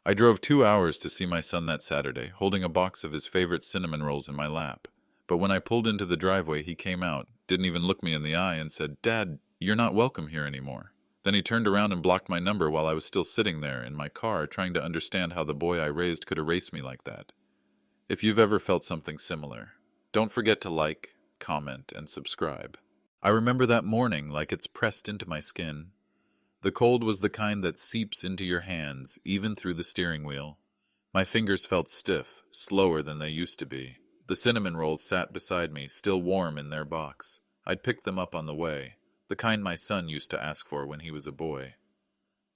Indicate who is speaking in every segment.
Speaker 1: I drove 2 hours to see my son that Saturday, holding a box of his favorite cinnamon rolls in my lap. But when I pulled into the driveway, he came out, didn't even look me in the eye, and said, "Dad, you're not welcome here anymore." Then he turned around and blocked my number while I was still sitting there in my car, trying to understand how the boy I raised could erase me like that. If you've ever felt something similar, don't forget to like, comment, and subscribe. I remember that morning like it's pressed into my skin. The cold was the kind that seeps into your hands, even through the steering wheel. My fingers felt stiff, slower than they used to be. The cinnamon rolls sat beside me, still warm in their box. I'd picked them up on the way, the kind my son used to ask for when he was a boy.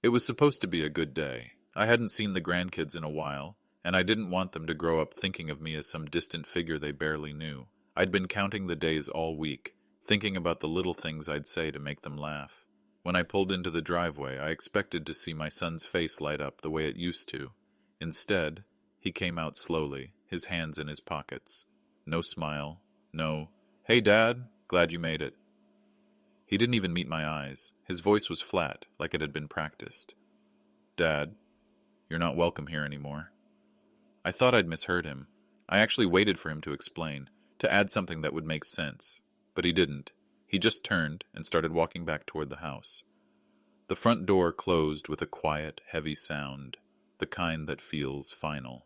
Speaker 1: It was supposed to be a good day. I hadn't seen the grandkids in a while, and I didn't want them to grow up thinking of me as some distant figure they barely knew. I'd been counting the days all week, thinking about the little things I'd say to make them laugh. When I pulled into the driveway, I expected to see my son's face light up the way it used to. Instead, he came out slowly, his hands in his pockets. No smile, no, "Hey, Dad, glad you made it." He didn't even meet my eyes. His voice was flat, like it had been practiced. "Dad, you're not welcome here anymore." I thought I'd misheard him. I actually waited for him to explain, to add something that would make sense. But he didn't. He just turned and started walking back toward the house. The front door closed with a quiet, heavy sound, the kind that feels final.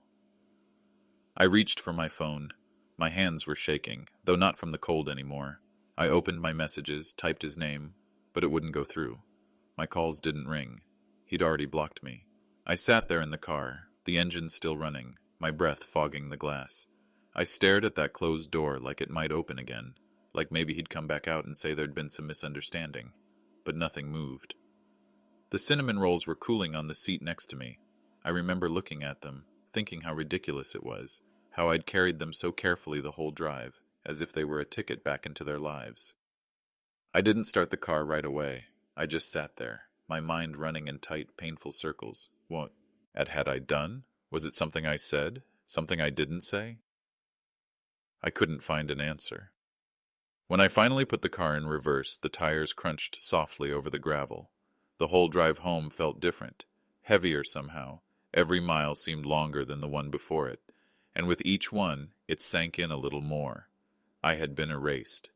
Speaker 1: I reached for my phone. My hands were shaking, though not from the cold anymore. I opened my messages, typed his name, but it wouldn't go through. My calls didn't ring. He'd already blocked me. I sat there in the car, the engine still running, my breath fogging the glass. I stared at that closed door like it might open again, like maybe he'd come back out and say there'd been some misunderstanding. But nothing moved. The cinnamon rolls were cooling on the seat next to me. I remember looking at them, thinking how ridiculous it was, how I'd carried them so carefully the whole drive, as if they were a ticket back into their lives. I didn't start the car right away. I just sat there, my mind running in tight, painful circles. What had I done? Was it something I said? Something I didn't say? I couldn't find an answer. When I finally put the car in reverse, the tires crunched softly over the gravel. The whole drive home felt different, heavier somehow. Every mile seemed longer than the one before it, and with each one, it sank in a little more. I had been erased.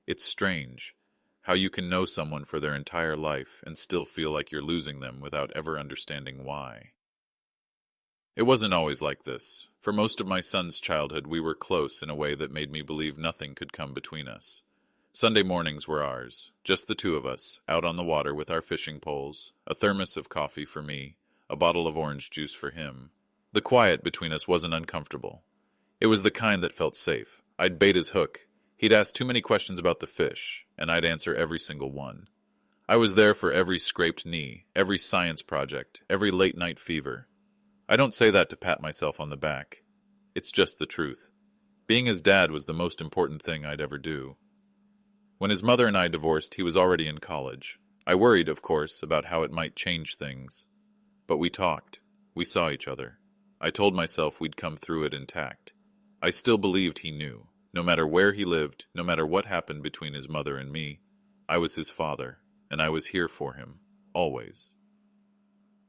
Speaker 1: It's strange how you can know someone for their entire life and still feel like you're losing them without ever understanding why. It wasn't always like this. For most of my son's childhood, we were close in a way that made me believe nothing could come between us. Sunday mornings were ours, just the two of us, out on the water with our fishing poles, a thermos of coffee for me, a bottle of orange juice for him. The quiet between us wasn't uncomfortable. It was the kind that felt safe. I'd bait his hook. He'd ask too many questions about the fish, and I'd answer every single one. I was there for every scraped knee, every science project, every late-night fever. I don't say that to pat myself on the back. It's just the truth. Being his dad was the most important thing I'd ever do. When his mother and I divorced, he was already in college. I worried, of course, about how it might change things. But we talked. We saw each other. I told myself we'd come through it intact. I still believed he knew. No matter where he lived, no matter what happened between his mother and me, I was his father, and I was here for him, always.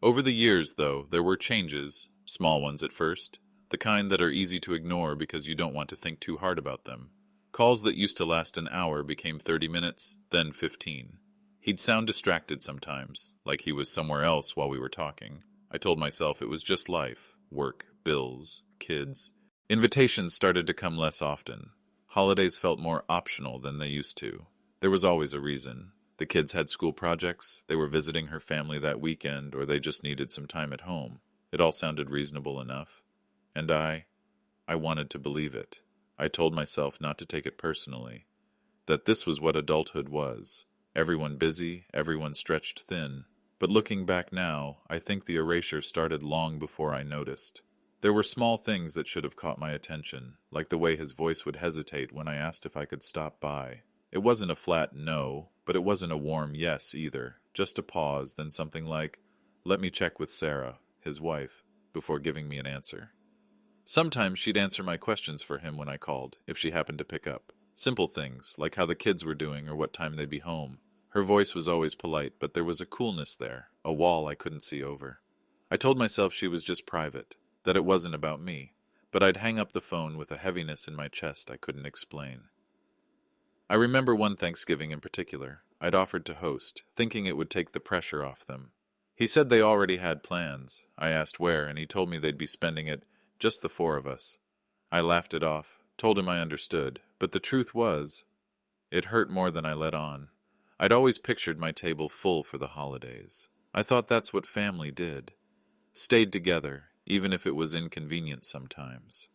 Speaker 1: Over the years, though, there were changes, small ones at first, the kind that are easy to ignore because you don't want to think too hard about them. Calls that used to last an hour became 30 minutes, then 15. He'd sound distracted sometimes, like he was somewhere else while we were talking. I told myself it was just life, work, bills, kids. Invitations started to come less often. Holidays felt more optional than they used to. There was always a reason. The kids had school projects, they were visiting her family that weekend, or they just needed some time at home. It all sounded reasonable enough. And I wanted to believe it. I told myself not to take it personally. That this was what adulthood was. Everyone busy, everyone stretched thin. But looking back now, I think the erasure started long before I noticed. There were small things that should have caught my attention, like the way his voice would hesitate when I asked if I could stop by. It wasn't a flat no, but it wasn't a warm yes either. Just a pause, then something like, "Let me check with Sarah," his wife, before giving me an answer. Sometimes she'd answer my questions for him when I called, if she happened to pick up. Simple things, like how the kids were doing or what time they'd be home. Her voice was always polite, but there was a coolness there, a wall I couldn't see over. I told myself she was just private, that it wasn't about me, but I'd hang up the phone with a heaviness in my chest I couldn't explain. I remember one Thanksgiving in particular. I'd offered to host, thinking it would take the pressure off them. He said they already had plans. I asked where, and he told me they'd be spending it, just the four of us. I laughed it off, told him I understood, but the truth was, it hurt more than I let on. I'd always pictured my table full for the holidays. I thought that's what family did. Stayed together, even if it was inconvenient sometimes.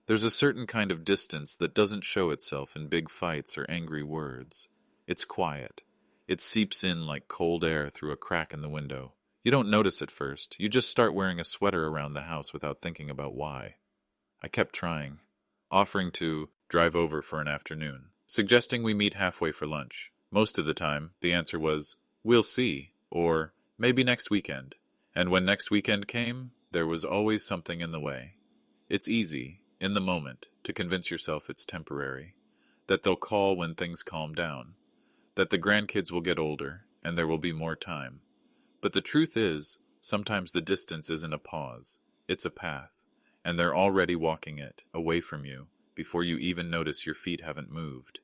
Speaker 1: There's a certain kind of distance that doesn't show itself in big fights or angry words. It's quiet. It seeps in like cold air through a crack in the window. You don't notice at first. You just start wearing a sweater around the house without thinking about why. I kept trying, offering to drive over for an afternoon, suggesting we meet halfway for lunch. Most of the time, the answer was, "We'll see," or "Maybe next weekend." And when next weekend came, there was always something in the way. It's easy, in the moment, to convince yourself it's temporary, that they'll call when things calm down, that the grandkids will get older, and there will be more time. But the truth is, sometimes the distance isn't a pause, it's a path, and they're already walking it, away from you, before you even notice your feet haven't moved.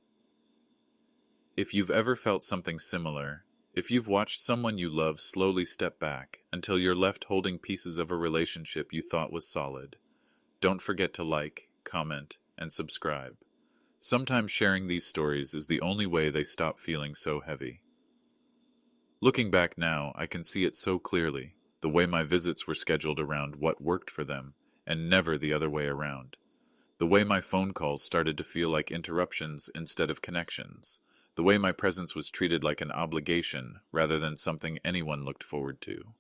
Speaker 1: If you've ever felt something similar, if you've watched someone you love slowly step back until you're left holding pieces of a relationship you thought was solid, don't forget to like, comment, and subscribe. Sometimes sharing these stories is the only way they stop feeling so heavy. Looking back now, I can see it so clearly, the way my visits were scheduled around what worked for them, and never the other way around. The way my phone calls started to feel like interruptions instead of connections. The way my presence was treated like an obligation rather than something anyone looked forward to.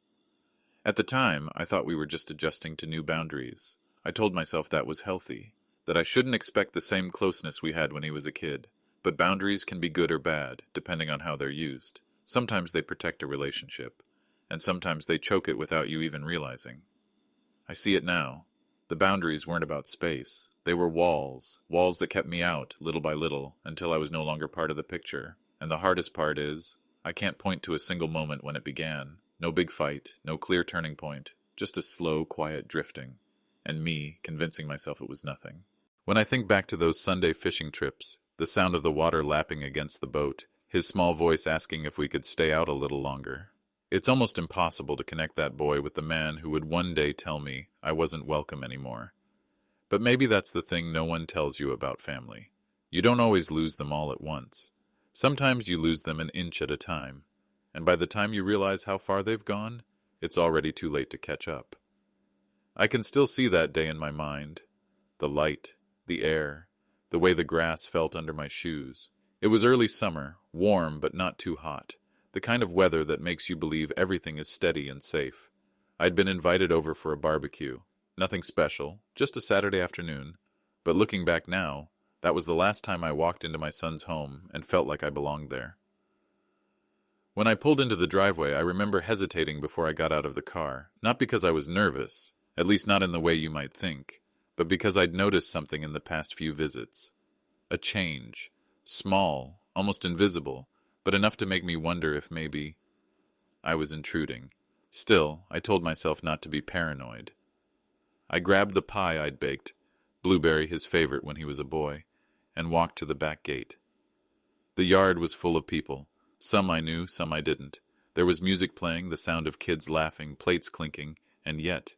Speaker 1: At the time, I thought we were just adjusting to new boundaries. I told myself that was healthy, that I shouldn't expect the same closeness we had when he was a kid. But boundaries can be good or bad, depending on how they're used. Sometimes they protect a relationship, and sometimes they choke it without you even realizing. I see it now. The boundaries weren't about space. They were walls that kept me out, little by little, until I was no longer part of the picture. And the hardest part is, I can't point to a single moment when it began. No big fight, no clear turning point, just a slow, quiet drifting. And me convincing myself it was nothing. When I think back to those Sunday fishing trips, the sound of the water lapping against the boat, his small voice asking if we could stay out a little longer, it's almost impossible to connect that boy with the man who would one day tell me I wasn't welcome anymore. But maybe that's the thing no one tells you about family. You don't always lose them all at once. Sometimes you lose them an inch at a time, and by the time you realize how far they've gone, it's already too late to catch up. I can still see that day in my mind. The light, the air, the way the grass felt under my shoes. It was early summer, warm but not too hot. The kind of weather that makes you believe everything is steady and safe. I'd been invited over for a barbecue. Nothing special, just a Saturday afternoon. But looking back now, that was the last time I walked into my son's home and felt like I belonged there. When I pulled into the driveway, I remember hesitating before I got out of the car. Not because I was nervous, at least not in the way you might think, but because I'd noticed something in the past few visits. A change. Small, almost invisible, but enough to make me wonder if maybe I was intruding. Still, I told myself not to be paranoid. I grabbed the pie I'd baked, blueberry his favorite when he was a boy, and walked to the back gate. The yard was full of people. Some I knew, some I didn't. There was music playing, the sound of kids laughing, plates clinking, and yet,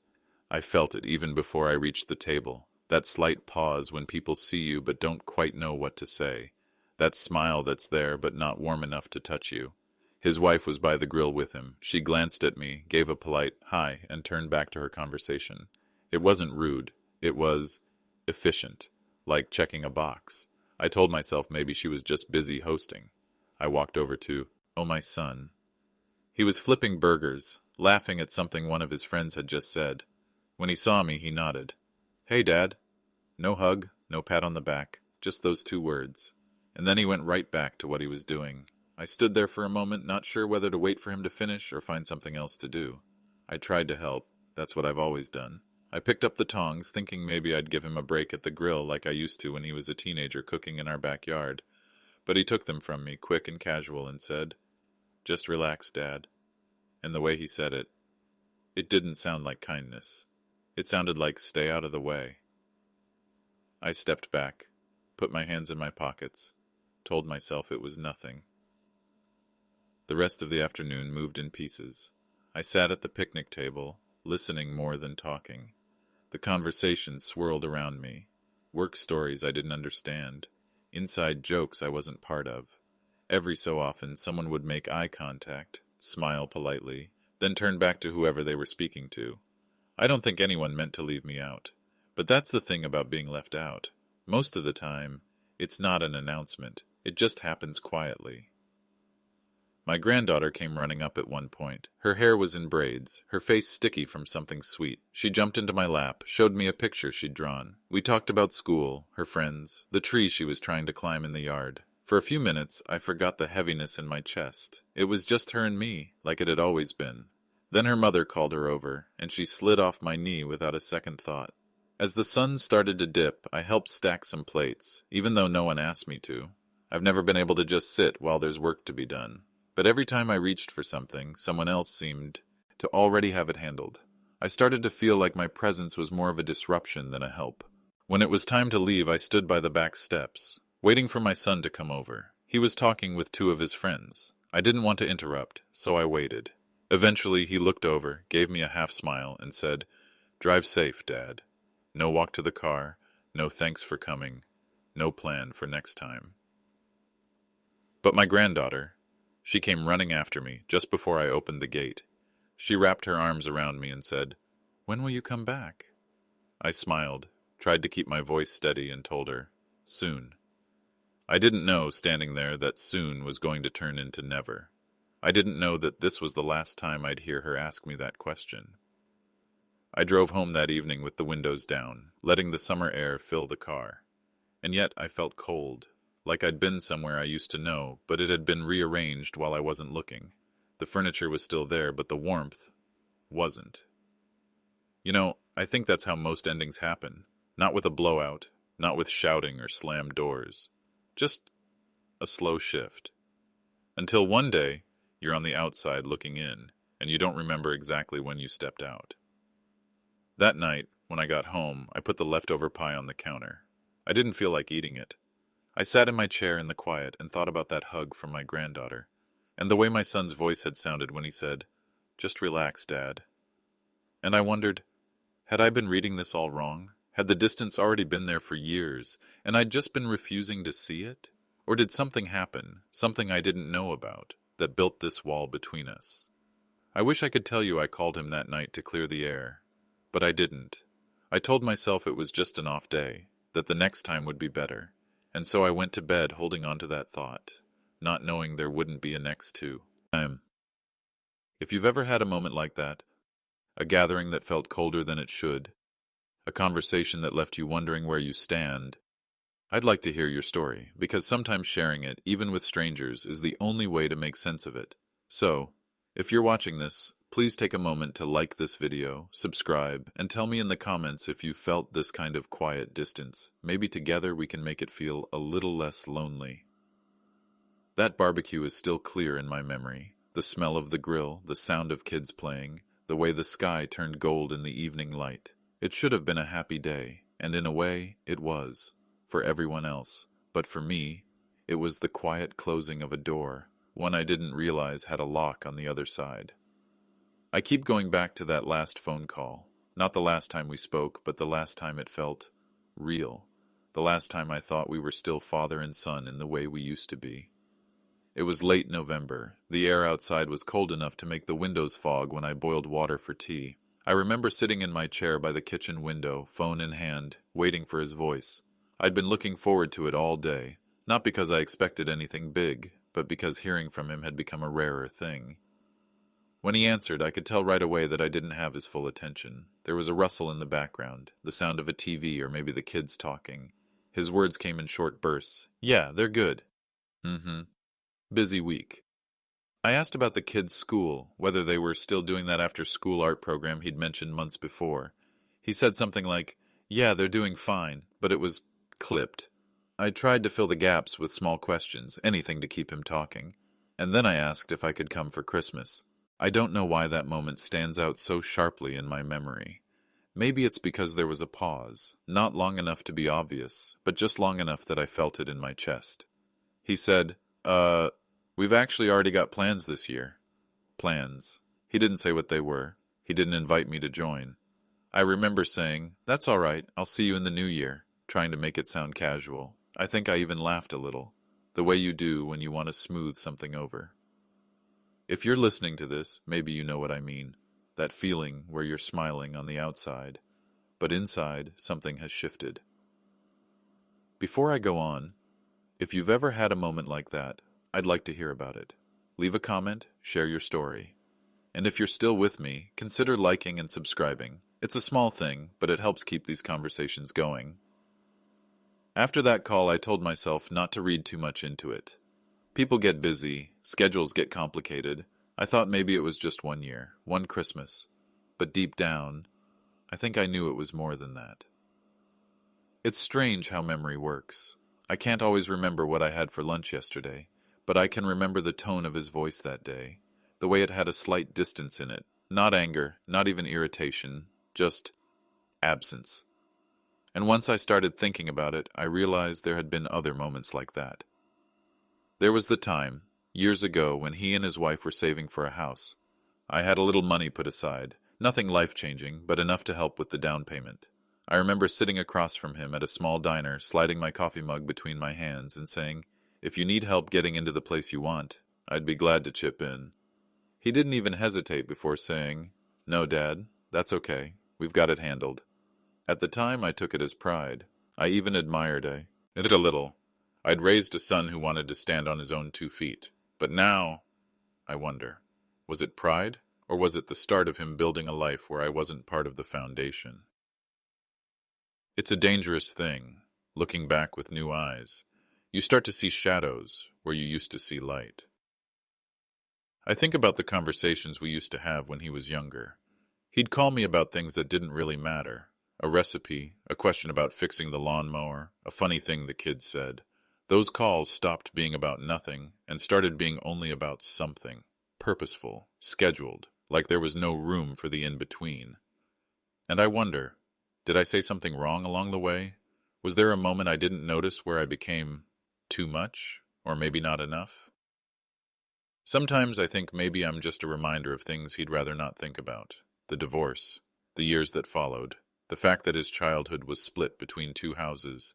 Speaker 1: I felt it even before I reached the table. That slight pause when people see you but don't quite know what to say. That smile that's there but not warm enough to touch you. His wife was by the grill with him. She glanced at me, gave a polite hi, and turned back to her conversation. It wasn't rude. It was efficient, like checking a box. I told myself maybe she was just busy hosting. I walked over to, my son. He was flipping burgers, laughing at something one of his friends had just said. When he saw me, he nodded. Hey, Dad. No hug, no pat on the back, just those two words. And then he went right back to what he was doing. I stood there for a moment, not sure whether to wait for him to finish or find something else to do. I tried to help. That's what I've always done. I picked up the tongs, thinking maybe I'd give him a break at the grill like I used to when he was a teenager cooking in our backyard. But he took them from me, quick and casual, and said, Just relax, Dad. And the way he said it, It didn't sound like kindness. It sounded like stay out of the way. I stepped back, put my hands in my pockets, told myself it was nothing. The rest of the afternoon moved in pieces. I sat at the picnic table, listening more than talking. The conversation swirled around me. Work stories I didn't understand. Inside jokes I wasn't part of. Every so often, someone would make eye contact, smile politely, then turn back to whoever they were speaking to. I don't think anyone meant to leave me out. But that's the thing about being left out. Most of the time, it's not an announcement. It just happens quietly. My granddaughter came running up at one point. Her hair was in braids, her face sticky from something sweet. She jumped into my lap, showed me a picture she'd drawn. We talked about school, her friends, the tree she was trying to climb in the yard. For a few minutes, I forgot the heaviness in my chest. It was just her and me, like it had always been. Then her mother called her over, and she slid off my knee without a second thought. As the sun started to dip, I helped stack some plates, even though no one asked me to. I've never been able to just sit while there's work to be done. But every time I reached for something, someone else seemed to already have it handled. I started to feel like my presence was more of a disruption than a help. When it was time to leave, I stood by the back steps, waiting for my son to come over. He was talking with two of his friends. I didn't want to interrupt, so I waited. Eventually, he looked over, gave me a half smile, and said, "Drive safe, Dad. No walk to the car, no thanks for coming, no plan for next time." But my granddaughter, she came running after me just before I opened the gate. She wrapped her arms around me and said, "When will you come back?" I smiled, tried to keep my voice steady, and told her, "Soon." I didn't know, standing there, that soon was going to turn into never. I didn't know that this was the last time I'd hear her ask me that question. I drove home that evening with the windows down, letting the summer air fill the car. And yet I felt cold, like I'd been somewhere I used to know, but it had been rearranged while I wasn't looking. The furniture was still there, but the warmth wasn't. I think that's how most endings happen. Not with a blowout, not with shouting or slammed doors. Just a slow shift. Until one day, you're on the outside looking in, and you don't remember exactly when you stepped out. That night, when I got home, I put the leftover pie on the counter. I didn't feel like eating it. I sat in my chair in the quiet and thought about that hug from my granddaughter, and the way my son's voice had sounded when he said, "Just relax, Dad." And I wondered, had I been reading this all wrong? Had the distance already been there for years, and I'd just been refusing to see it? Or did something happen, something I didn't know about, that built this wall between us? I wish I could tell you I called him that night to clear the air, but I didn't. I told myself it was just an off day, that the next time would be better, and so I went to bed holding on to that thought, not knowing there wouldn't be a next time. If you've ever had a moment like that, a gathering that felt colder than it should, a conversation that left you wondering where you stand, I'd like to hear your story, because sometimes sharing it, even with strangers, is the only way to make sense of it. So, if you're watching this, please take a moment to like this video, subscribe, and tell me in the comments if you felt this kind of quiet distance. Maybe together we can make it feel a little less lonely. That barbecue is still clear in my memory. The smell of the grill, the sound of kids playing, the way the sky turned gold in the evening light. It should have been a happy day, and in a way, it was, for everyone else. But for me, it was the quiet closing of a door, one I didn't realize had a lock on the other side. I keep going back to that last phone call. Not the last time we spoke, but the last time it felt real. The last time I thought we were still father and son in the way we used to be. It was late November. The air outside was cold enough to make the windows fog when I boiled water for tea. I remember sitting in my chair by the kitchen window, phone in hand, waiting for his voice. I'd been looking forward to it all day, not because I expected anything big, but because hearing from him had become a rarer thing. When he answered, I could tell right away that I didn't have his full attention. There was a rustle in the background, the sound of a TV or maybe the kids talking. His words came in short bursts. "Yeah, they're good." Busy week. I asked about the kids' school, whether they were still doing that after-school art program he'd mentioned months before. He said something like, "Yeah, they're doing fine," but it was clipped. I tried to fill the gaps with small questions, anything to keep him talking. And then I asked if I could come for Christmas. I don't know why that moment stands out so sharply in my memory. Maybe it's because there was a pause, not long enough to be obvious, but just long enough that I felt it in my chest. He said, we've actually already got plans this year. Plans. He didn't say what they were. He didn't invite me to join. I remember saying, "That's all right, I'll see you in the new year," trying to make it sound casual. I think I even laughed a little, the way you do when you want to smooth something over. If you're listening to this, maybe you know what I mean. That feeling where you're smiling on the outside, but inside something has shifted. Before I go on, if you've ever had a moment like that, I'd like to hear about it. Leave a comment, share your story. And if you're still with me, consider liking and subscribing. It's a small thing, but it helps keep these conversations going. After that call, I told myself not to read too much into it. People get busy, schedules get complicated. I thought maybe it was just 1 year, one Christmas. But deep down, I think I knew it was more than that. It's strange how memory works. I can't always remember what I had for lunch yesterday, but I can remember the tone of his voice that day, the way it had a slight distance in it, not anger, not even irritation, just absence. And once I started thinking about it, I realized there had been other moments like that. There was the time, years ago, when he and his wife were saving for a house. I had a little money put aside, nothing life-changing, but enough to help with the down payment. I remember sitting across from him at a small diner, sliding my coffee mug between my hands and saying, "If you need help getting into the place you want, I'd be glad to chip in." He didn't even hesitate before saying, "No, Dad, that's okay. We've got it handled." At the time, I took it as pride. I even admired it a little. I'd raised a son who wanted to stand on his own 2 feet. But now, I wonder, was it pride, or was it the start of him building a life where I wasn't part of the foundation? It's a dangerous thing, looking back with new eyes. You start to see shadows where you used to see light. I think about the conversations we used to have when he was younger. He'd call me about things that didn't really matter. A recipe, a question about fixing the lawnmower, a funny thing the kids said. Those calls stopped being about nothing and started being only about something. Purposeful, scheduled, like there was no room for the in-between. And I wonder, did I say something wrong along the way? Was there a moment I didn't notice where I became too much, or maybe not enough? Sometimes I think maybe I'm just a reminder of things he'd rather not think about. The divorce, the years that followed, the fact that his childhood was split between 2 houses.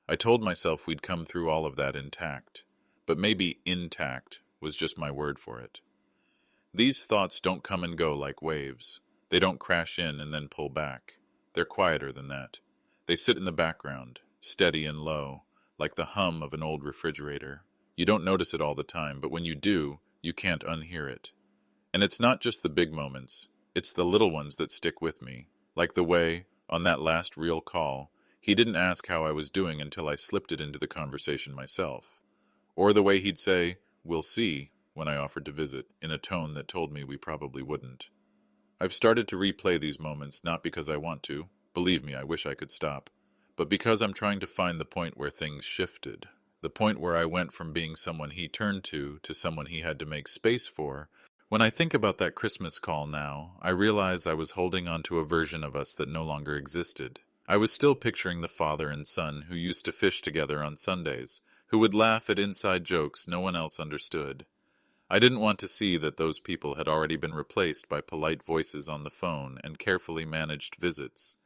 Speaker 1: I told myself we'd come through all of that intact, but maybe intact was just my word for it. These thoughts don't come and go like waves. They don't crash in and then pull back. They're quieter than that. They sit in the background, steady and low, like the hum of an old refrigerator. You don't notice it all the time, but when you do, you can't unhear it. And it's not just the big moments, it's the little ones that stick with me, like the way, on that last real call, he didn't ask how I was doing until I slipped it into the conversation myself. Or the way he'd say, "We'll see," when I offered to visit, in a tone that told me we probably wouldn't. I've started to replay these moments not because I want to, believe me, I wish I could stop, but because I'm trying to find the point where things shifted, the point where I went from being someone he turned to someone he had to make space for. When I think about that Christmas call now, I realize I was holding on to a version of us that no longer existed. I was still picturing the father and son who used to fish together on Sundays, who would laugh at inside jokes no one else understood. I didn't want to see that those people had already been replaced by polite voices on the phone and carefully managed visits.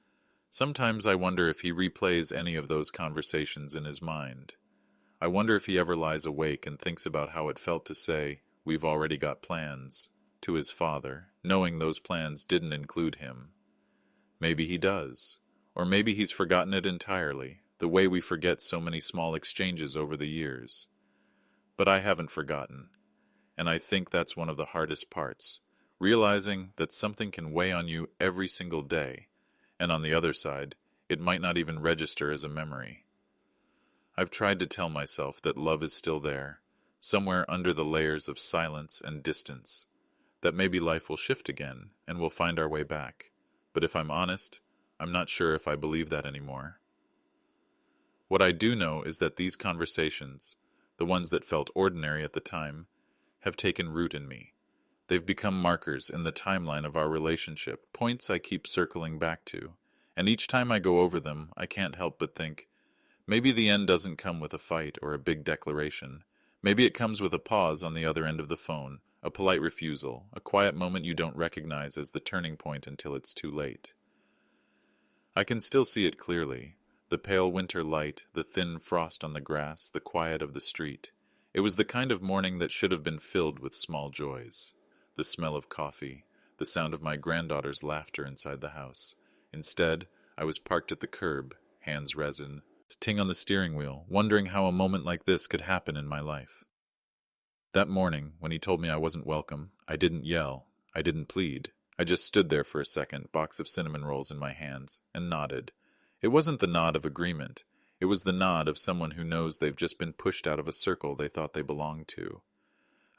Speaker 1: Sometimes I wonder if he replays any of those conversations in his mind. I wonder if he ever lies awake and thinks about how it felt to say, "We've already got plans," to his father, knowing those plans didn't include him. Maybe he does. Or maybe he's forgotten it entirely, the way we forget so many small exchanges over the years. But I haven't forgotten. And I think that's one of the hardest parts, realizing that something can weigh on you every single day, and on the other side, it might not even register as a memory. I've tried to tell myself that love is still there, somewhere under the layers of silence and distance, that maybe life will shift again, and we'll find our way back. But if I'm honest, I'm not sure if I believe that anymore. What I do know is that these conversations, the ones that felt ordinary at the time, have taken root in me. They've become markers in the timeline of our relationship, points I keep circling back to. And each time I go over them, I can't help but think, maybe the end doesn't come with a fight or a big declaration. Maybe it comes with a pause on the other end of the phone, a polite refusal, a quiet moment you don't recognize as the turning point until it's too late. I can still see it clearly. The pale winter light, the thin frost on the grass, the quiet of the street. It was the kind of morning that should have been filled with small joys. The smell of coffee, the sound of my granddaughter's laughter inside the house. Instead, I was parked at the curb, hands resin, ting on the steering wheel, wondering how a moment like this could happen in my life. That morning, when he told me I wasn't welcome, I didn't yell, I didn't plead. I just stood there for a second, box of cinnamon rolls in my hands, and nodded. It wasn't the nod of agreement. It was the nod of someone who knows they've just been pushed out of a circle they thought they belonged to.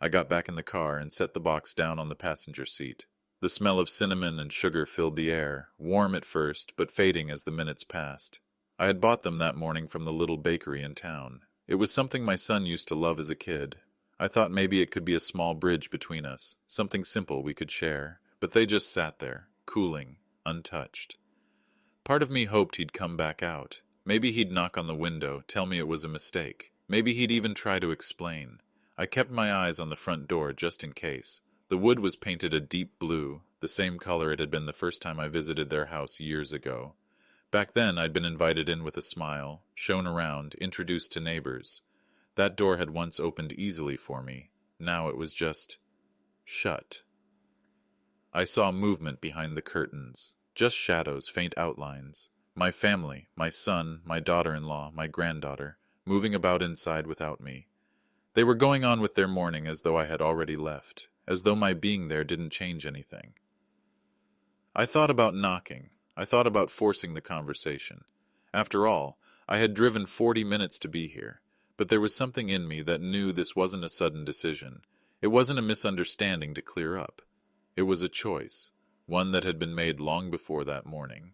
Speaker 1: I got back in the car and set the box down on the passenger seat. The smell of cinnamon and sugar filled the air, warm at first, but fading as the minutes passed. I had bought them that morning from the little bakery in town. It was something my son used to love as a kid. I thought maybe it could be a small bridge between us, something simple we could share, but they just sat there, cooling, untouched. Part of me hoped he'd come back out. Maybe he'd knock on the window, tell me it was a mistake. Maybe he'd even try to explain. I kept my eyes on the front door just in case. The wood was painted a deep blue, the same color it had been the first time I visited their house years ago. Back then, I'd been invited in with a smile, shown around, introduced to neighbors. That door had once opened easily for me. Now it was just shut. I saw movement behind the curtains. Just shadows, faint outlines. My family, my son, my daughter-in-law, my granddaughter, moving about inside without me. They were going on with their morning as though I had already left, as though my being there didn't change anything. I thought about knocking. I thought about forcing the conversation. After all, I had driven 40 minutes to be here, but there was something in me that knew this wasn't a sudden decision. It wasn't a misunderstanding to clear up. It was a choice. One that had been made long before that morning.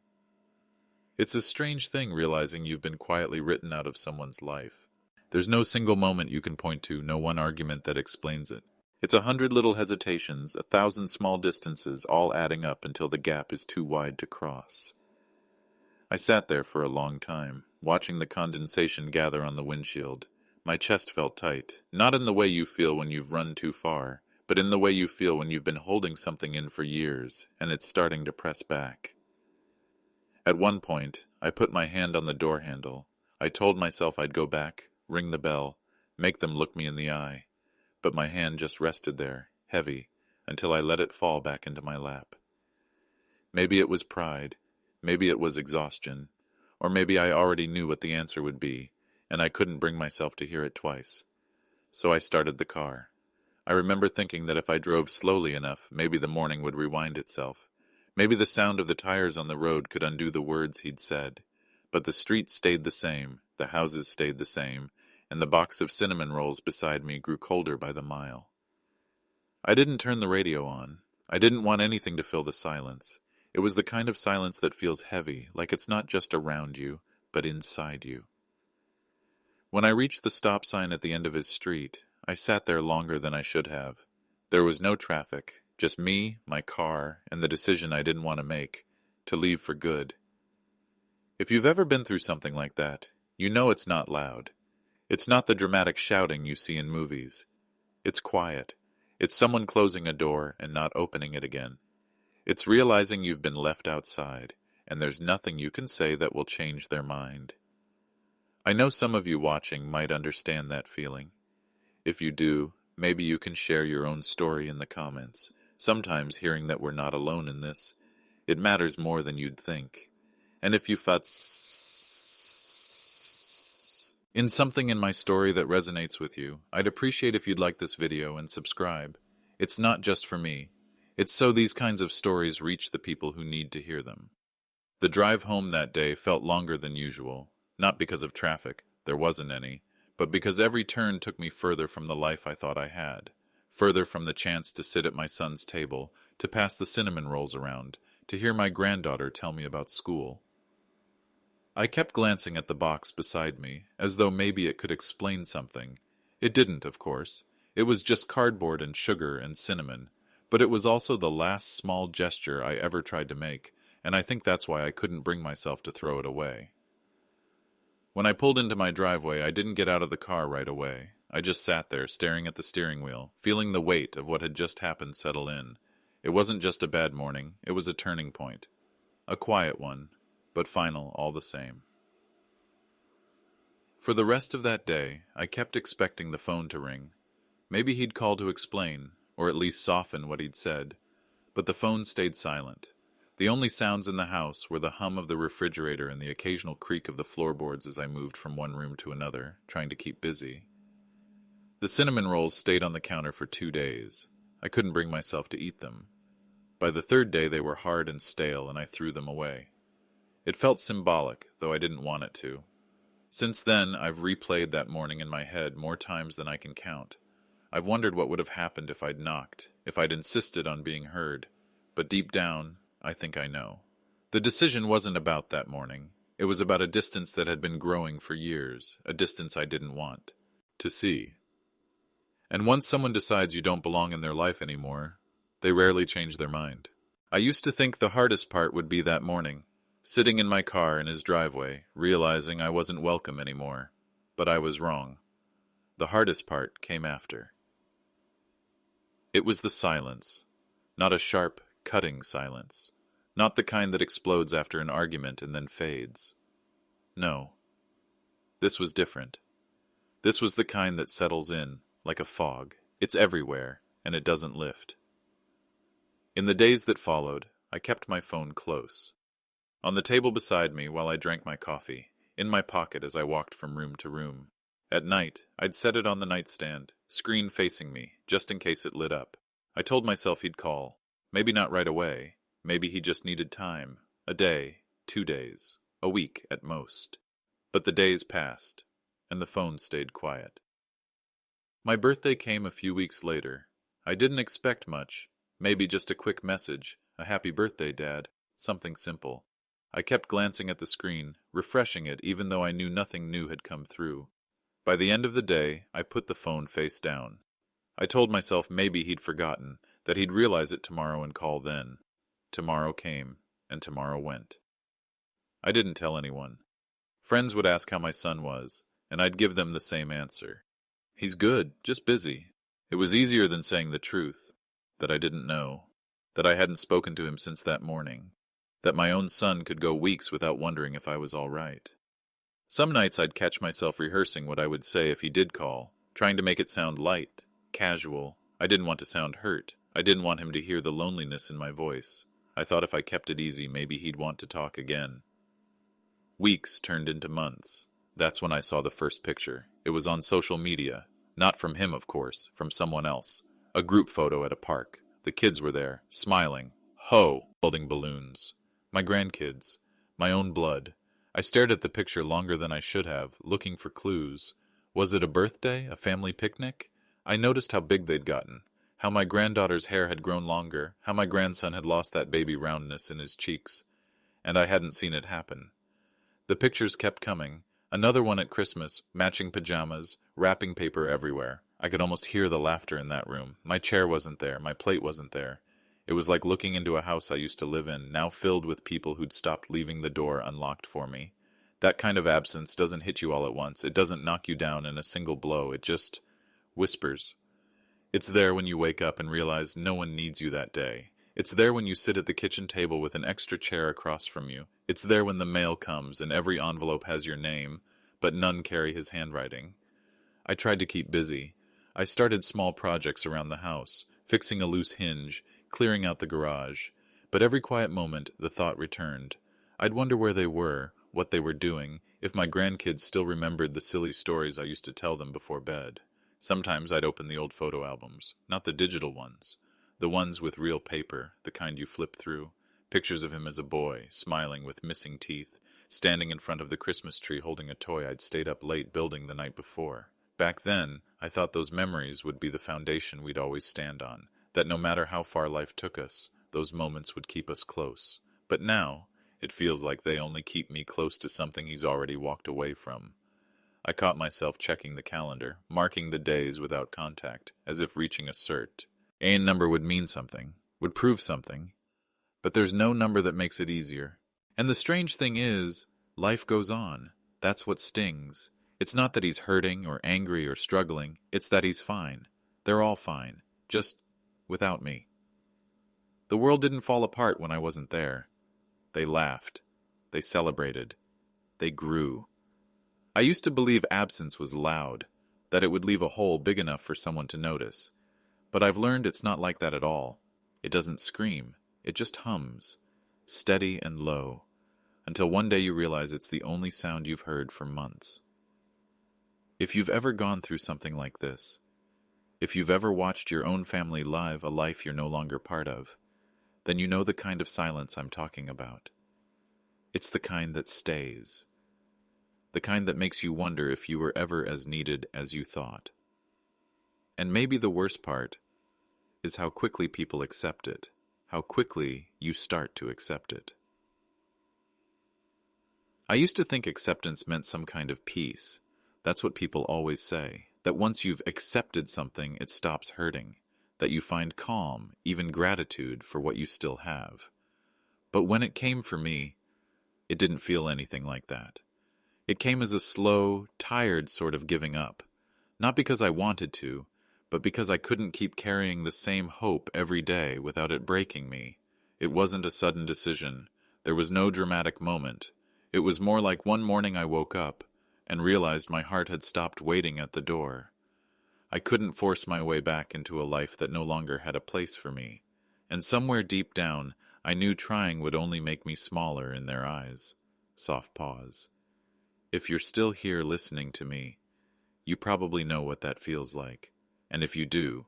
Speaker 1: It's a strange thing realizing you've been quietly written out of someone's life. There's no single moment you can point to, no one argument that explains it. It's 100 little hesitations, 1,000 small distances, all adding up until the gap is too wide to cross. I sat there for a long time, watching the condensation gather on the windshield. My chest felt tight, not in the way you feel when you've run too far, but in the way you feel when you've been holding something in for years, and it's starting to press back. At one point, I put my hand on the door handle. I told myself I'd go back, ring the bell, make them look me in the eye. But my hand just rested there, heavy, until I let it fall back into my lap. Maybe it was pride, maybe it was exhaustion, or maybe I already knew what the answer would be, and I couldn't bring myself to hear it twice. So I started the car. I remember thinking that if I drove slowly enough, maybe the morning would rewind itself. Maybe the sound of the tires on the road could undo the words he'd said. But the streets stayed the same, the houses stayed the same, and the box of cinnamon rolls beside me grew colder by the mile. I didn't turn the radio on. I didn't want anything to fill the silence. It was the kind of silence that feels heavy, like it's not just around you, but inside you. When I reached the stop sign at the end of his street, I sat there longer than I should have. There was no traffic, just me, my car, and the decision I didn't want to make, to leave for good. If you've ever been through something like that, you know it's not loud. It's not the dramatic shouting you see in movies. It's quiet. It's someone closing a door and not opening it again. It's realizing you've been left outside, and there's nothing you can say that will change their mind. I know some of you watching might understand that feeling. If you do, maybe you can share your own story in the comments. Sometimes hearing that we're not alone in this, it matters more than you'd think. And if you felt in something in my story that resonates with you, I'd appreciate if you'd like this video and subscribe. It's not just for me. It's so these kinds of stories reach the people who need to hear them. The drive home that day felt longer than usual, not because of traffic, there wasn't any, but because every turn took me further from the life I thought I had, further from the chance to sit at my son's table, to pass the cinnamon rolls around, to hear my granddaughter tell me about school. I kept glancing at the box beside me, as though maybe it could explain something. It didn't, of course. It was just cardboard and sugar and cinnamon, But it was also the last small gesture I ever tried to make, and I think that's why I couldn't bring myself to throw it away. When I pulled into my driveway, I didn't get out of the car right away. I just sat there, staring at the steering wheel, feeling the weight of what had just happened settle in. It wasn't just a bad morning, it was a turning point. A quiet one, but final all the same. For the rest of that day, I kept expecting the phone to ring. Maybe he'd call to explain, or at least soften what he'd said. But the phone stayed silent. The only sounds in the house were the hum of the refrigerator and the occasional creak of the floorboards as I moved from one room to another, trying to keep busy. The cinnamon rolls stayed on the counter for 2 days. I couldn't bring myself to eat them. By the third day they were hard and stale, and I threw them away. It felt symbolic, though I didn't want it to. Since then, I've replayed that morning in my head more times than I can count. I've wondered what would have happened if I'd knocked, if I'd insisted on being heard. But deep down, I think I know. The decision wasn't about that morning. It was about a distance that had been growing for years, a distance I didn't want to see. And once someone decides you don't belong in their life anymore, they rarely change their mind. I used to think the hardest part would be that morning, sitting in my car in his driveway, realizing I wasn't welcome anymore. But I was wrong. The hardest part came after. It was the silence. Not a sharp, cutting silence. Not the kind that explodes after an argument and then fades. No. This was different. This was the kind that settles in, like a fog. It's everywhere, and it doesn't lift. In the days that followed, I kept my phone close. On the table beside me while I drank my coffee, in my pocket as I walked from room to room. At night, I'd set it on the nightstand, screen facing me, just in case it lit up. I told myself he'd call. Maybe not right away. Maybe he just needed time. A day, 2 days, a week at most. But the days passed, and the phone stayed quiet. My birthday came a few weeks later. I didn't expect much. Maybe just a quick message, a happy birthday, Dad, something simple. I kept glancing at the screen, refreshing it even though I knew nothing new had come through. By the end of the day, I put the phone face down. I told myself maybe he'd forgotten, that he'd realize it tomorrow and call then. Tomorrow came, and tomorrow went. I didn't tell anyone. Friends would ask how my son was, and I'd give them the same answer. He's good, just busy. It was easier than saying the truth, that I didn't know, that I hadn't spoken to him since that morning, that my own son could go weeks without wondering if I was all right. Some nights I'd catch myself rehearsing what I would say if he did call, trying to make it sound light, casual. I didn't want to sound hurt. I didn't want him to hear the loneliness in my voice. I thought if I kept it easy, maybe he'd want to talk again. Weeks turned into months. That's when I saw the first picture. It was on social media. Not from him, of course, from someone else. A group photo at a park. The kids were there, smiling. Holding balloons. My grandkids. My own blood. I stared at the picture longer than I should have, looking for clues. Was it a birthday? A family picnic? I noticed how big they'd gotten. How my granddaughter's hair had grown longer. How my grandson had lost that baby roundness in his cheeks. And I hadn't seen it happen. The pictures kept coming. Another one at Christmas, matching pajamas, wrapping paper everywhere. I could almost hear the laughter in that room. My chair wasn't there. My plate wasn't there. It was like looking into a house I used to live in, now filled with people who'd stopped leaving the door unlocked for me. That kind of absence doesn't hit you all at once. It doesn't knock you down in a single blow. It just whispers. It's there when you wake up and realize no one needs you that day. It's there when you sit at the kitchen table with an extra chair across from you. It's there when the mail comes and every envelope has your name, but none carry his handwriting. I tried to keep busy. I started small projects around the house, fixing a loose hinge, clearing out the garage. But every quiet moment, the thought returned. I'd wonder where they were, what they were doing, if my grandkids still remembered the silly stories I used to tell them before bed. Sometimes I'd open the old photo albums, not the digital ones, the ones with real paper, the kind you flip through, pictures of him as a boy, smiling with missing teeth, standing in front of the Christmas tree holding a toy I'd stayed up late building the night before. Back then, I thought those memories would be the foundation we'd always stand on, that no matter how far life took us, those moments would keep us close. But now, it feels like they only keep me close to something he's already walked away from. I caught myself checking the calendar, marking the days without contact, as if reaching a cert. A number would mean something, would prove something, but there's no number that makes it easier. And the strange thing is, life goes on. That's what stings. It's not that he's hurting or angry or struggling, it's that he's fine. They're all fine, just without me. The world didn't fall apart when I wasn't there. They laughed. They celebrated. They grew. I used to believe absence was loud, that it would leave a hole big enough for someone to notice. But I've learned it's not like that at all. It doesn't scream. It just hums, steady and low, until one day you realize it's the only sound you've heard for months. If you've ever gone through something like this, if you've ever watched your own family live a life you're no longer part of, then you know the kind of silence I'm talking about. It's the kind that stays. The kind that makes you wonder if you were ever as needed as you thought. And maybe the worst part is how quickly people accept it, how quickly you start to accept it. I used to think acceptance meant some kind of peace. That's what people always say, that once you've accepted something, it stops hurting, that you find calm, even gratitude for what you still have. But when it came for me, it didn't feel anything like that. It came as a slow, tired sort of giving up, not because I wanted to, but because I couldn't keep carrying the same hope every day without it breaking me. It wasn't a sudden decision. There was no dramatic moment. It was more like one morning I woke up and realized my heart had stopped waiting at the door. I couldn't force my way back into a life that no longer had a place for me, and somewhere deep down, I knew trying would only make me smaller in their eyes. Soft pause. If you're still here listening to me, you probably know what that feels like. And if you do,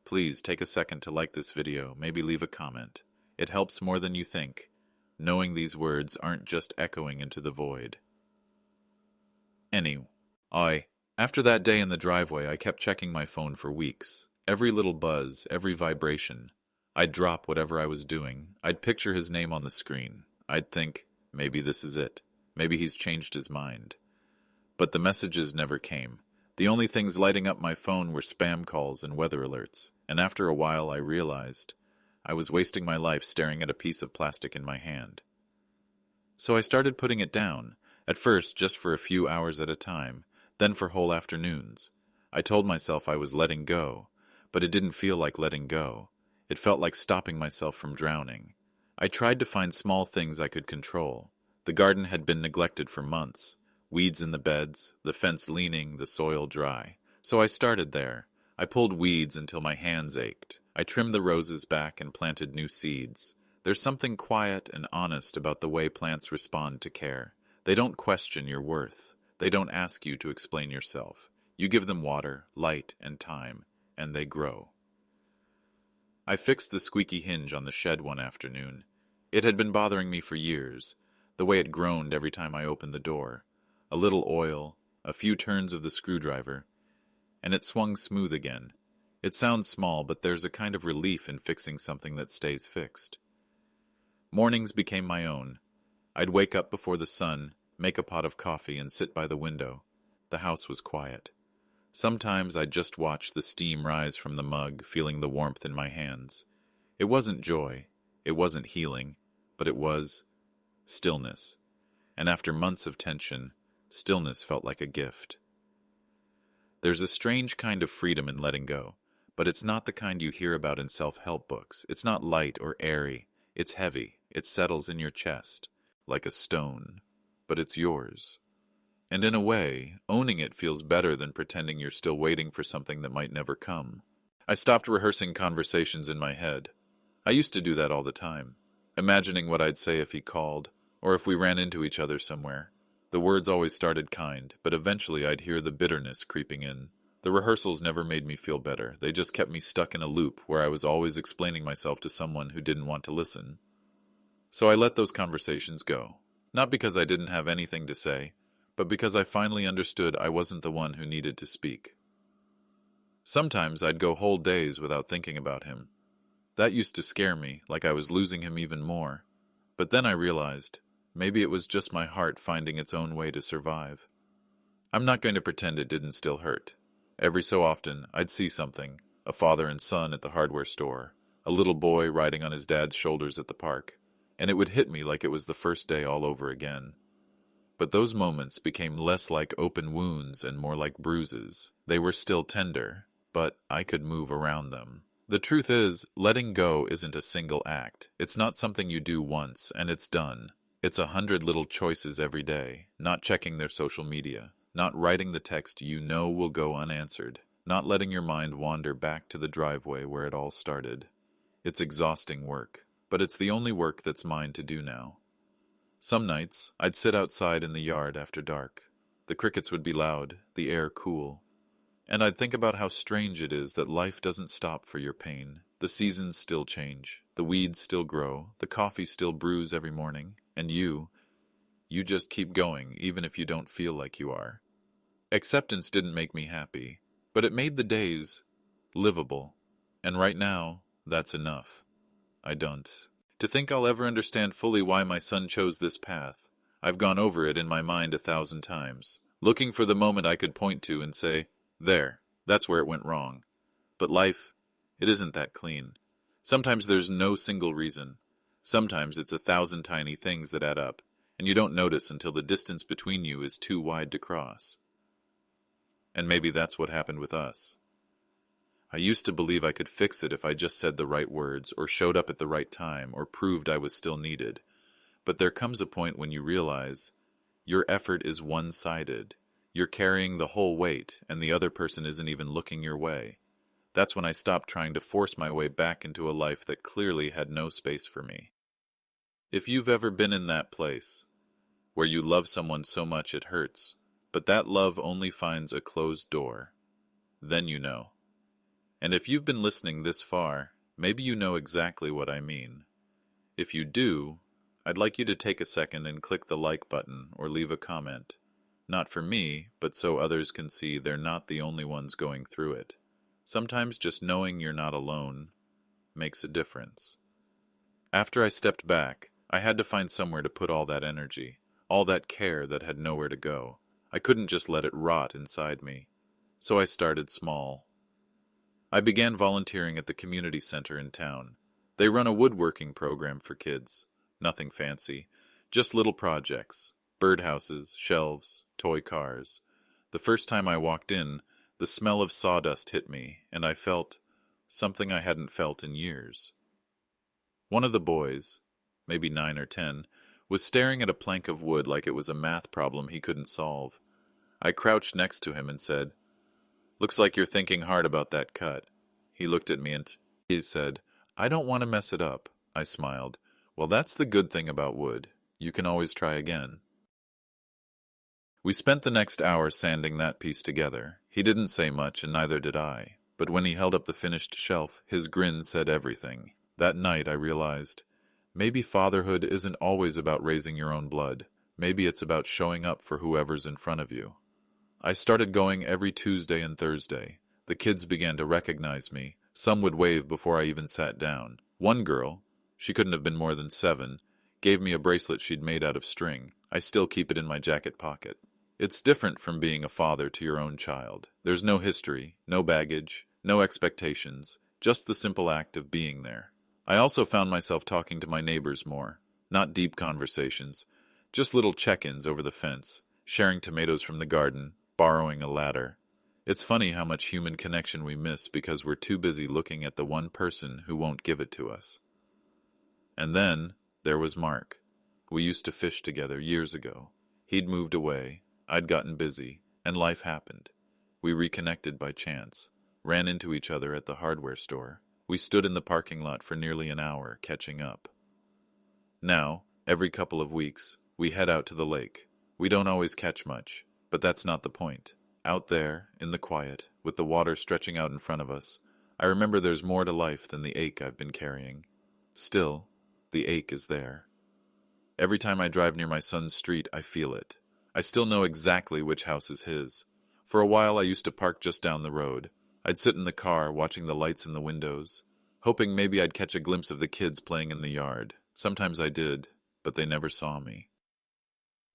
Speaker 1: please take a second to like this video, maybe leave a comment. It helps more than you think, knowing these words aren't just echoing into the void. After that day in the driveway, I kept checking my phone for weeks. Every little buzz, every vibration. I'd drop whatever I was doing. I'd picture his name on the screen. I'd think, maybe this is it. Maybe he's changed his mind. But the messages never came. The only things lighting up my phone were spam calls and weather alerts, and after a while I realized I was wasting my life staring at a piece of plastic in my hand. So I started putting it down, at first just for a few hours at a time, then for whole afternoons. I told myself I was letting go, but it didn't feel like letting go. It felt like stopping myself from drowning. I tried to find small things I could control. The garden had been neglected for months. Weeds in the beds, the fence leaning, the soil dry. So I started there. I pulled weeds until my hands ached. I trimmed the roses back and planted new seeds. There's something quiet and honest about the way plants respond to care. They don't question your worth. They don't ask you to explain yourself. You give them water, light, and time, and they grow. I fixed the squeaky hinge on the shed one afternoon. It had been bothering me for years, the way it groaned every time I opened the door. A little oil, a few turns of the screwdriver, and it swung smooth again. It sounds small, but there's a kind of relief in fixing something that stays fixed. Mornings became my own. I'd wake up before the sun, make a pot of coffee, and sit by the window. The house was quiet. Sometimes I'd just watch the steam rise from the mug, feeling the warmth in my hands. It wasn't joy, it wasn't healing, but it was stillness. And after months of tension, stillness felt like a gift. There's a strange kind of freedom in letting go, but it's not the kind you hear about in self-help books. It's not light or airy. It's heavy. It settles in your chest, like a stone, but it's yours. And in a way, owning it feels better than pretending you're still waiting for something that might never come. I stopped rehearsing conversations in my head. I used to do that all the time, imagining what I'd say if he called, or if we ran into each other somewhere. The words always started kind, but eventually I'd hear the bitterness creeping in. The rehearsals never made me feel better. They just kept me stuck in a loop where I was always explaining myself to someone who didn't want to listen. So I let those conversations go. Not because I didn't have anything to say, but because I finally understood I wasn't the one who needed to speak. Sometimes I'd go whole days without thinking about him. That used to scare me, like I was losing him even more. But then I realized, maybe it was just my heart finding its own way to survive. I'm not going to pretend it didn't still hurt. Every so often, I'd see something, a father and son at the hardware store, a little boy riding on his dad's shoulders at the park, and it would hit me like it was the first day all over again. But those moments became less like open wounds and more like bruises. They were still tender, but I could move around them. The truth is, letting go isn't a single act. It's not something you do once and it's done. It's 100 little choices every day, not checking their social media, not writing the text you know will go unanswered, not letting your mind wander back to the driveway where it all started. It's exhausting work, but it's the only work that's mine to do now. Some nights, I'd sit outside in the yard after dark. The crickets would be loud, the air cool. And I'd think about how strange it is that life doesn't stop for your pain. The seasons still change, the weeds still grow, the coffee still brews every morning, and you just keep going even if you don't feel like you are. Acceptance didn't make me happy, but it made the days livable. And right now, that's enough. I don't. To think I'll ever understand fully why my son chose this path. I've gone over it in my mind 1,000 times, looking for the moment I could point to and say, there, that's where it went wrong. But life, it isn't that clean. Sometimes there's no single reason. Sometimes it's 1,000 tiny things that add up, and you don't notice until the distance between you is too wide to cross. And maybe that's what happened with us. I used to believe I could fix it if I just said the right words, or showed up at the right time, or proved I was still needed. But there comes a point when you realize your effort is one-sided. You're carrying the whole weight, and the other person isn't even looking your way. That's when I stopped trying to force my way back into a life that clearly had no space for me. If you've ever been in that place, where you love someone so much it hurts, but that love only finds a closed door, then you know. And if you've been listening this far, maybe you know exactly what I mean. If you do, I'd like you to take a second and click the like button or leave a comment. Not for me, but so others can see they're not the only ones going through it. Sometimes just knowing you're not alone makes a difference. After I stepped back, I had to find somewhere to put all that energy, all that care that had nowhere to go. I couldn't just let it rot inside me. So I started small. I began volunteering at the community center in town. They run a woodworking program for kids. Nothing fancy, just little projects. Birdhouses, shelves, toy cars. The first time I walked in, the smell of sawdust hit me, and I felt something I hadn't felt in years. One of the boys, maybe 9 or 10, was staring at a plank of wood like it was a math problem he couldn't solve. I crouched next to him and said, "Looks like you're thinking hard about that cut." He looked at me and he said, "I don't want to mess it up." I smiled. "Well, that's the good thing about wood. You can always try again." We spent the next hour sanding that piece together. He didn't say much, and neither did I. But when he held up the finished shelf, his grin said everything. That night I realized, maybe fatherhood isn't always about raising your own blood. Maybe it's about showing up for whoever's in front of you. I started going every Tuesday and Thursday. The kids began to recognize me. Some would wave before I even sat down. One girl, she couldn't have been more than 7, gave me a bracelet she'd made out of string. I still keep it in my jacket pocket. It's different from being a father to your own child. There's no history, no baggage, no expectations, just the simple act of being there. I also found myself talking to my neighbors more. Not deep conversations, just little check-ins over the fence, sharing tomatoes from the garden, borrowing a ladder. It's funny how much human connection we miss because we're too busy looking at the one person who won't give it to us. And then there was Mark. We used to fish together years ago. He'd moved away, I'd gotten busy, and life happened. We reconnected by chance, ran into each other at the hardware store. We stood in the parking lot for nearly an hour, catching up. Now, every couple of weeks, we head out to the lake. We don't always catch much, but that's not the point. Out there, in the quiet, with the water stretching out in front of us, I remember there's more to life than the ache I've been carrying. Still, the ache is there. Every time I drive near my son's street, I feel it. I still know exactly which house is his. For a while I used to park just down the road. I'd sit in the car, watching the lights in the windows, hoping maybe I'd catch a glimpse of the kids playing in the yard. Sometimes I did, but they never saw me.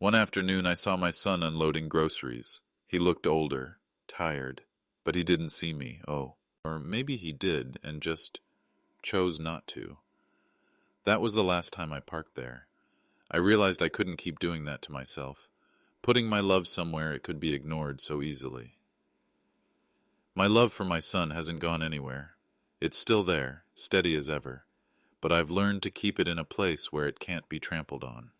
Speaker 1: One afternoon I saw my son unloading groceries. He looked older, tired, but he didn't see me. Oh, Or maybe he did and just chose not to. That was the last time I parked there. I realized I couldn't keep doing that to myself, putting my love somewhere it could be ignored so easily. My love for my son hasn't gone anywhere. It's still there, steady as ever, but I've learned to keep it in a place where it can't be trampled on.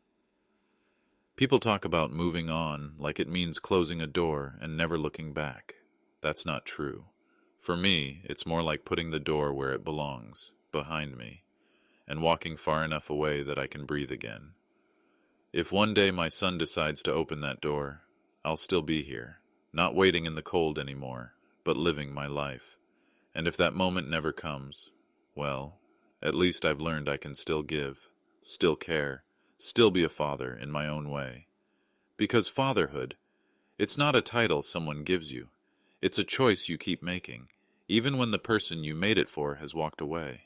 Speaker 1: People talk about moving on like it means closing a door and never looking back. That's not true. For me, it's more like putting the door where it belongs, behind me, and walking far enough away that I can breathe again. If one day my son decides to open that door, I'll still be here, not waiting in the cold anymore, but living my life. And if that moment never comes, well, at least I've learned I can still give, still care, still be a father in my own way. Because fatherhood, it's not a title someone gives you. It's a choice you keep making, even when the person you made it for has walked away.